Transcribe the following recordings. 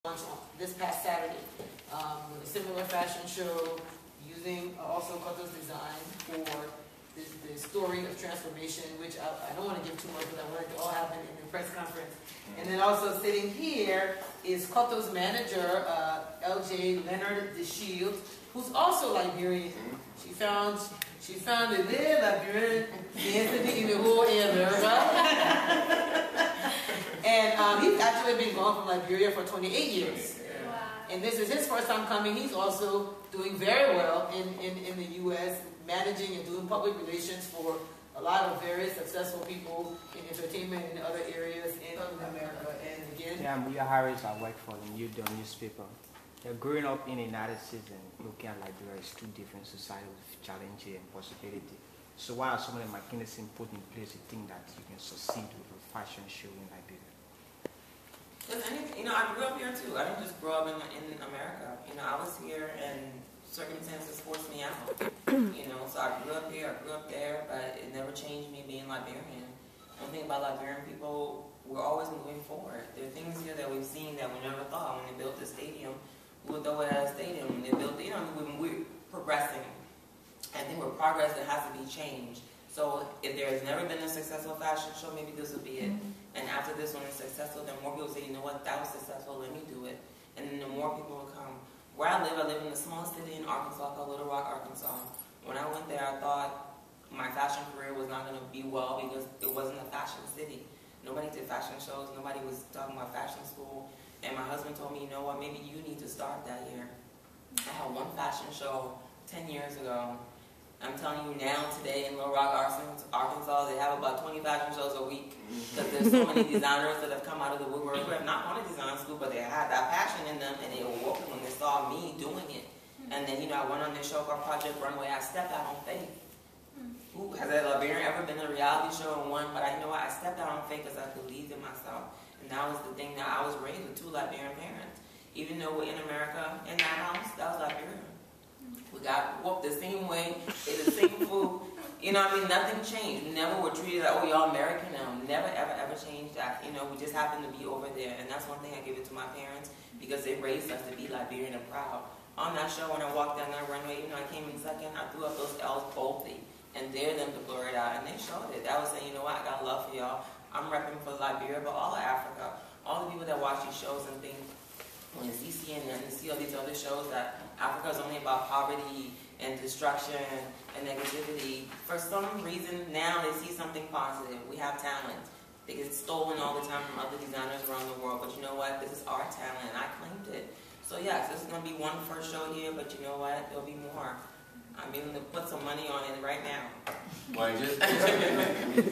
on this past Saturday with a similar fashion show using also Korto's design for the story of transformation, which I don't want to give too much, but I want it to all happen in the press conference. And then also sitting here is Korto's manager, LJ Leonard DeShield, who's also Liberian. She founded the Liberian density in the whole area. And he's actually been gone from Liberia for 28 years. Wow. And this is his first time coming. He's also doing very well in the U.S., managing and doing public relations for a lot of very successful people in entertainment and other areas in America. And again, yeah, I'm Leah Harris. I work for the newspaper. Growing up in the United States and looking at Liberia is two different societies with challenge and possibility. So what are some of the mechanisms put in place to think that you can succeed with a fashion show in Liberia? I grew up here too. I didn't just grow up in America. I was here and circumstances forced me out. So I grew up here, I grew up there, but it never changed me being Liberian. One thing about Liberian people, we're always moving forward. There are things here that we've seen that we never thought. When they built the stadium, we would throw it at a stadium. When they built when we're progressing. I think with progress, there has to be change. So if there has never been a successful fashion show, maybe this will be it. And after this one is successful, then more people say, you know what, that was successful, let me do it. And then the more people will come. Where I live in a small city in Arkansas called Little Rock, Arkansas. When I went there, I thought my fashion career was not going to be well because it wasn't a fashion city. Nobody did fashion shows, nobody was talking about fashion school. And my husband told me, you know what, maybe you need to start that year. I had one fashion show 10 years ago. I'm telling you now, today in Little Rock, Arkansas, they have about 20 fashion shows a week because there's so many designers that have come out of the woodwork who have not gone to design school, but they had that passion in them, and they were walking when they saw me doing it. And then, I went on this show called Project Runway. I stepped out on faith. Has a Liberian ever been in a reality show and won? But I stepped out on faith because I believed in myself. And that was the thing that I was raised with two Liberian parents. Even though we're in America, in that house, that was Liberia. We got whooped the same way, ate the same food. Nothing changed. We never were treated like, oh, y'all American now. Never, ever, ever changed that. We just happened to be over there. And that's one thing I give it to my parents because they raised us to be Liberian and proud. On that show, when I walked down that runway, I came in second, I threw up those L's boldly and dared them to blur it out. And they showed it. I was saying, you know what, I got love for y'all. I'm repping for Liberia, but all of Africa. All the people that watch these shows and think, when you see CNN and see all these other shows that Africa is only about poverty and destruction and negativity, for some reason now they see something positive. We have talent. They get stolen all the time from other designers around the world, but you know what? This is our talent, and I claimed it. So yes, this is going to be one first show here, but you know what? There'll be more. I'm willing to put some money on it right now. Well, just to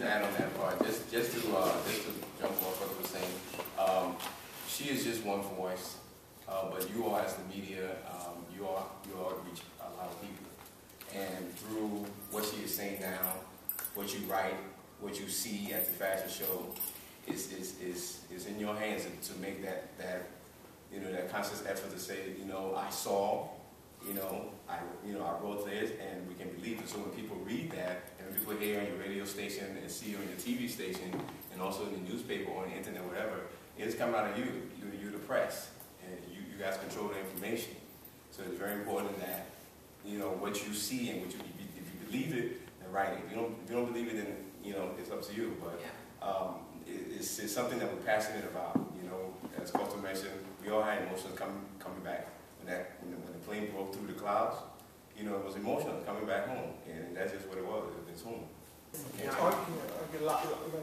add on that part, just to jump off what I was saying, she is just one voice. But you all, as the media, you all reach a lot of people. And through what she is saying now, what you write, what you see at the fashion show, is in your hands to make that conscious effort to say, I saw, I wrote this, and we can believe it. So when people read that, and when people hear on your radio station and see you on your TV station, and also in the newspaper or on the internet, whatever, it's coming out of you. You're the press. And you guys control the information. So it's very important that, what you see and if you believe it, then write it. If you don't believe it, then, it's up to you. But it's something that we're passionate about. As Korto mentioned, we all had emotions coming back. When the plane broke through the clouds, it was emotional coming back home. And that's just what it was. It's home. Okay,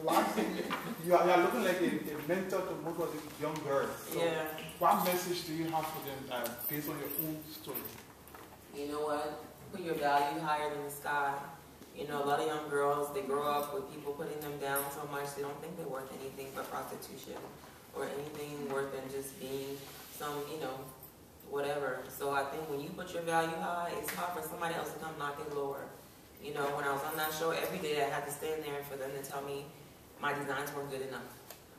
last thing, you are looking like a mentor to most of these young girls. So what message do you have for them based on your own story? You know what? Put your value higher than the sky. A lot of young girls, they grow up with people putting them down so much they don't think they're worth anything but prostitution or anything worth than just being some, whatever. So I think when you put your value high, it's hard for somebody else to come knock it lower. When I was on that show, every day I had to stand there for them to tell me my designs weren't good enough.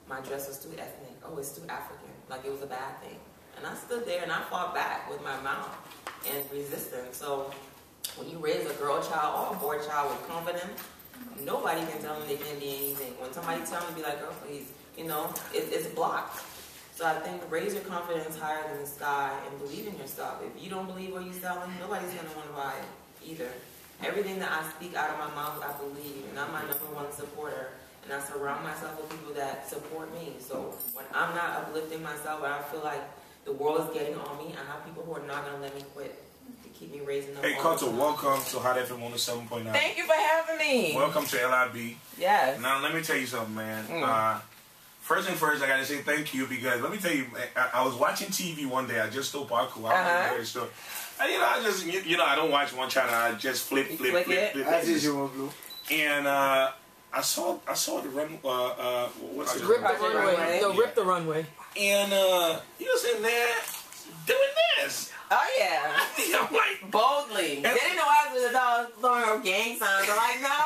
My dress was too ethnic. Oh, it's too African. Like it was a bad thing. And I stood there and I fought back with my mouth and resistance. So when you raise a girl child or a boy child with confidence, nobody can tell them they can't be anything. When somebody tells me, be like, girl, please, it's blocked. So I think raise your confidence higher than the sky and believe in your stuff. If you don't believe what you're selling, nobody's going to want to buy it either. Everything that I speak out of my mouth, I believe, and I'm my #1 supporter. And I surround myself with people that support me. So when I'm not uplifting myself, when I feel like the world is getting on me, I have people who are not going to let me quit to keep me raising up. Hey, Korto, welcome to Hott FM 107.9. Thank you for having me. Welcome to LIB. Yes. Now, let me tell you something, man. First thing first, I got to say thank you because let me tell you, I was watching TV one day. I just stole Parkour. And, I just, I don't watch one channel. I just flip. As usual, Blue. And I saw the run. What's it? Rip the runway. No, Rip the Runway. And he was in there doing this. Oh yeah. I'm like boldly. They didn't know I was throwing up gang signs. I'm like, no.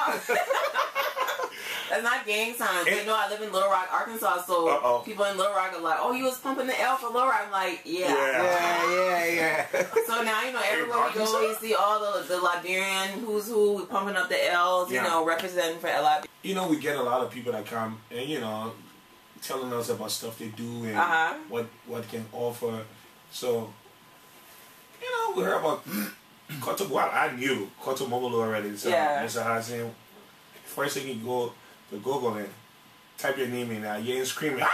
That's not gang signs. They know I live in Little Rock, Arkansas, so people in Little Rock are like, oh, he was pumping the L for Little Rock. I'm like, yeah. So now, everywhere we go, we see all the Liberian who's who pumping up the L's, representing for LIB. We get a lot of people that come and, telling us about stuff they do and what can offer. So, we heard about Korto. Well, I knew Korto Momolu already. So, Mr. Hassan, first thing you go to Google and type your name in there, you ain't screaming. I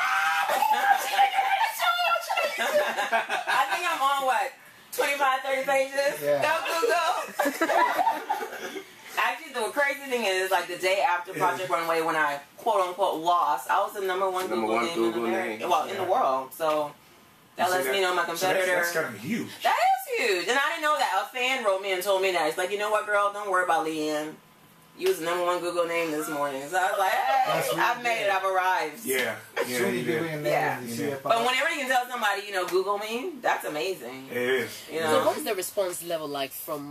think I'm on what? 25, 30 pages? Yeah. Go Google. Actually, the crazy thing is, like the day after Project Runway, when I quote unquote lost, I was the #1 Google name in America. Well, in the world. So that lets me know my competitor. So that's kind of huge. That is huge, and I didn't know that. A fan wrote me and told me that. It's like, you know what, girl? Don't worry about Leanne. You was the #1 Google name this morning. So I was like, hey, I've made it. I've arrived. Yeah. But whenever you can tell somebody, Google me, that's amazing. It is. So what is the response level like from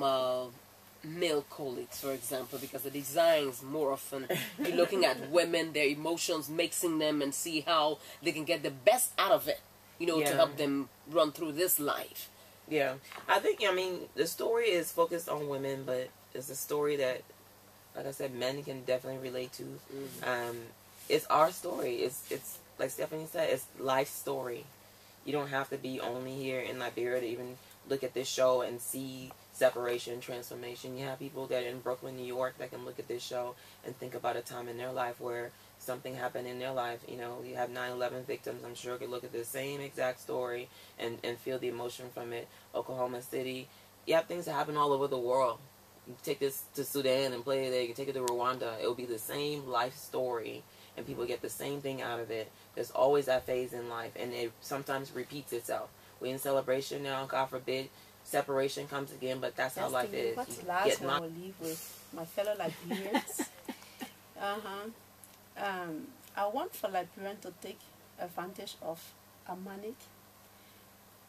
male colleagues, for example? Because the designs, more often, you're looking at women, their emotions, mixing them, and see how they can get the best out of it, to help them run through this life. Yeah. I think, the story is focused on women, but it's a story that, like I said, men can definitely relate to. It's our story. It's like Stephanie said, it's life story. You don't have to be only here in Liberia to even look at this show and see separation, transformation. You have people that are in Brooklyn, New York, that can look at this show and think about a time in their life where something happened in their life. You have 9/11 victims, I'm sure, could look at the same exact story and feel the emotion from it. Oklahoma City. You have things that happen all over the world. You take this to Sudan and play it there. You can take it to Rwanda. It will be the same life story, and people get the same thing out of it. There's always that phase in life, and it sometimes repeats itself. We're in celebration now, God forbid, separation comes again, but that's how life is. What's last one I will leave with my fellow Liberians? I want for Liberians to take advantage of Amani,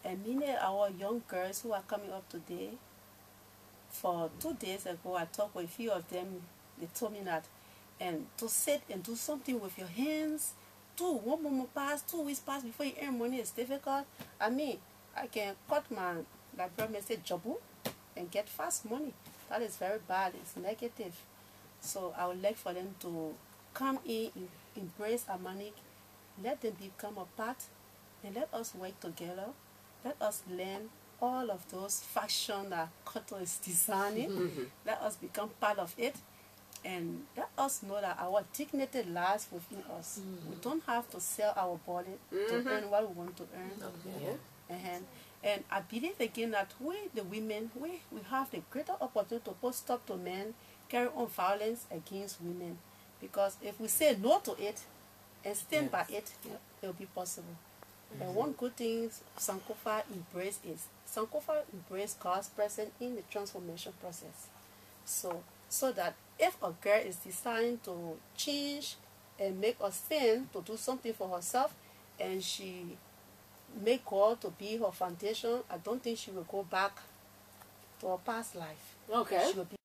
and many our young girls who are coming up today. For 2 days ago, I talked with a few of them. They told me that, and to sit and do something with your hands, 1 month pass, 2 weeks pass before you earn money is difficult. I can cut my message job and get fast money. That is very bad. It's negative. So I would like for them to come in, embrace Amani, let them become a part, and let us work together. Let us learn all of those fashion that Korto is designing. Let us become part of it, and let us know that our dignity lies within us. We don't have to sell our body to earn what we want to earn. And I believe again that we, the women, we have the greater opportunity to put stop to men carry on violence against women. Because if we say no to it and stand by it, it will be possible. And one good thing Sankofa embrace is Sankofa embrace God's presence in the transformation process. So that if a girl is deciding to change and make a stand to do something for herself, and she make God to be her foundation, I don't think she will go back to her past life. Okay. She will be